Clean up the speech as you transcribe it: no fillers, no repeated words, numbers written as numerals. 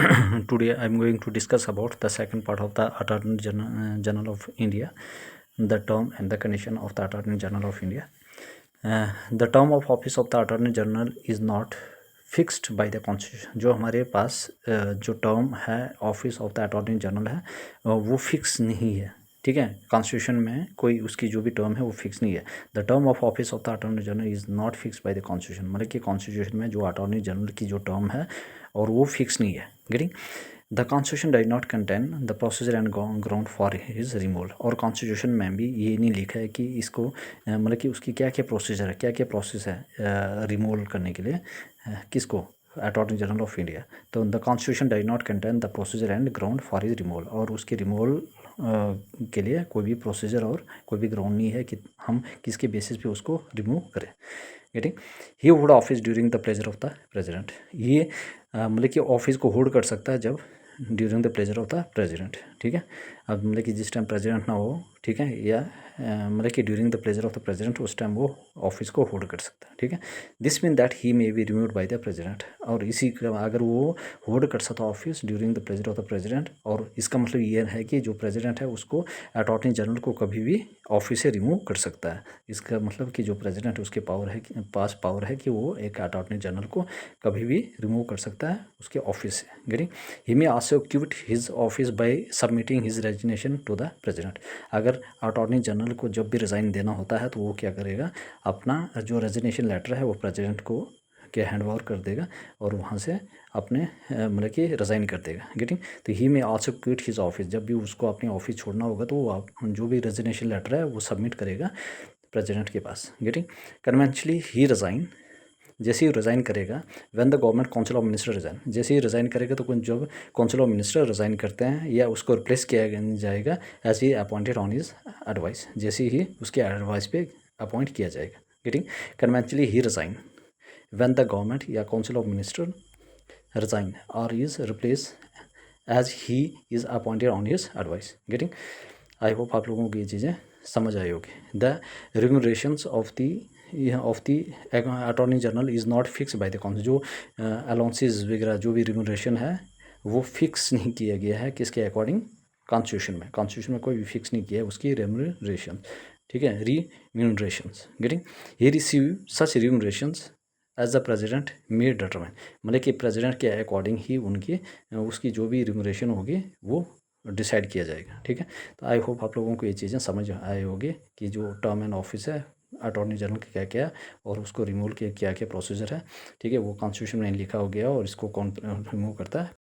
Today I am going to discuss about the second part of the Attorney General of India, the term and the condition of the Attorney General of India. The term of office of the Attorney General is not fixed by the constitution. जो हमारे पास जो term है office of the attorney general है वो fix नहीं है, ठीक है। कॉन्स्टिट्यूशन में कोई उसकी जो भी टर्म है वो फिक्स नहीं है। The term of office of the attorney general is not fix by the constitution, मतलब कि कॉन्स्टिट्यूशन में जो अटॉर्नी जनरल की जो टर्म है और वो फिक्स नहीं है। Getting the constitution does not contain the procedure and ground for his removal. और कॉन्स्टिट्यूशन में भी ये नहीं लिखा है कि इसको मतलब कि उसकी क्या क्या प्रोसीजर है, क्या क्या प्रोसेस है रिमूवल करने के लिए किसको, अटॉर्नी जनरल ऑफ इंडिया। तो the constitution does not contain the procedure and ground for his removal, और उसके रिमूवल के लिए कोई भी प्रोसीजर और कोई भी ग्राउंड नहीं है कि हम किसके बेसिस पे उसको रिमूव करें। Getting he hold office during the pleasure of the president. ये मतलब कि ऑफिस को होल्ड कर सकता है जब during the pleasure of the president, ठीक है। अब मतलब कि जिस टाइम प्रेजिडेंट ना हो, ठीक है, या मतलब कि during the pleasure of the president उस टाइम वो ऑफिस को होल्ड कर सकता है, ठीक है। This mean that he may be removed by the president. और इसी का अगर वो होल्ड कर सकता office during the pleasure of the president, और इसका मतलब ये है कि जो प्रेजिडेंट है उसको अटॉर्नी जनरल को कभी भी ऑफिस से रिमूव कर सकता है। इसका मतलब कि जो प्रेजिडेंट है उसके पास पावर है कि वो एक अटॉर्नी जनरल को कभी भी रिमूव कर सकता है उसके ऑफिस से। Getting he may also quit his office by submitting his resignation to the president. अगर अटॉर्नी जनरल को जब भी रिज़ाइन देना होता है तो वो क्या करेगा, अपना जो रेजिग्नेशन लेटर है वो प्रेजिडेंट को के हैंड ओवर कर देगा और वहाँ से अपने मतलब कि रिज़ाइन कर देगा। गेटिंग तो ही में आल्सो क्विट हिज ऑफिस। जब भी उसको अपनी ऑफिस छोड़ना होगा तो वो जो भी रेजिग्नेशन लेटर है वो सबमिट करेगा प्रेजिडेंट के पास। गेटिंग कन्वेंशनली ही रिज़ाइन, जैसे ही रिज़ाइन करेगा when the government council of minister resign, जैसे ही रिज़ाइन करेगा तो जब काउंसिल ऑफ मिनिस्टर रिज़ाइन करते हैं या उसको रिप्लेस किया जाएगा as he appointed on his advice, जैसे ही उसके एडवाइस पे अपॉइंट किया जाएगा। Getting conventionally he resign when the government या काउंसिल ऑफ मिनिस्टर रिज़ाइन और is replace as he is appointed on his advice. Getting I hope आप लोगों को ये चीज़ें समझ आई होगी। The remunerations of the attorney general is not fix by the council. जो अलाउंसेस वगैरह जो भी रेम्यूनरेशन है वो फिक्स नहीं किया गया है किसके अकॉर्डिंग, कॉन्स्टिट्यूशन में कोई भी फिक्स नहीं किया है उसकी रेम्यूनरेशन, ठीक है, remunerations. Getting he receive such remunerations as the president may determine, मतलब कि प्रेजिडेंट के अकॉर्डिंग ही उनकी उसकी जो भी रिम्यूनरेशन होगी वो डिसाइड किया जाएगा, ठीक है। तो आई होप आप लोगों को ये चीज़ें समझ आई होगी कि जो टर्म एंड ऑफिस है अटॉर्नी जनरल के क्या क्या और उसको रिमूवल के क्या क्या प्रोसीजर है, ठीक है। वो कॉन्स्टिट्यूशन में लिखा हो गया और इसको कौन रिमूव करता है।